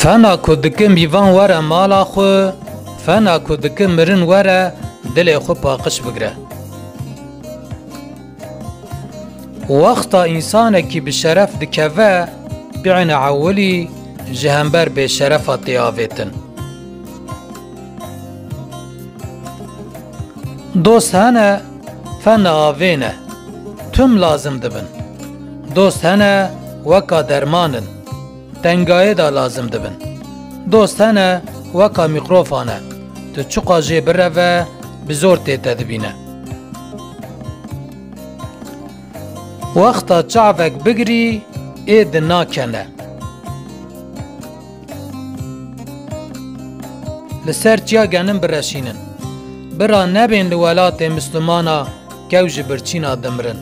فنا کو دکه میوان وره مالا خو فنا کو دکه مرن وره دل خو پاقش بگره وقتا انسان کی بشرف دکوه بعین عولی جهنبر به شرفات آویتن دوست هنه فن آوینه تم لازم دبن دوست هنه وکا درمانن تنگای دا لازم دبن دوست هنه وکا میکروفانه تو چقا جی بره و بزور تیتا دبینه وقتا چعوک بگری اید ناکنه لسر چیا گنم برشینن برا نبین لولات مسلمانا کوج برچینا دمرن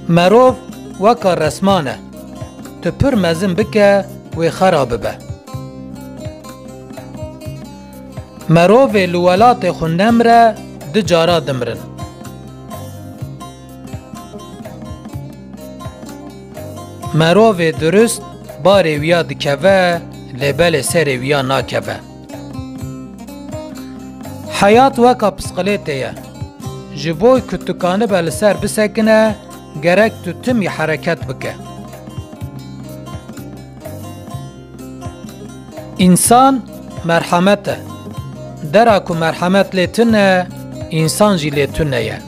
مروف وکا رسمانه تو پر مزن بکه و خراب به مروف لولات خو نمره ده جارا دمرن مروف درست باری ویا دکوه لبل سر ویا ناکوه حیات وکا پسقلیته جبوی کتکانه بل سر بسکنه گرک تو تمی حرکت بکه انسان مرحمته دراکو مرحمت لیتنه انسان جی لیتنه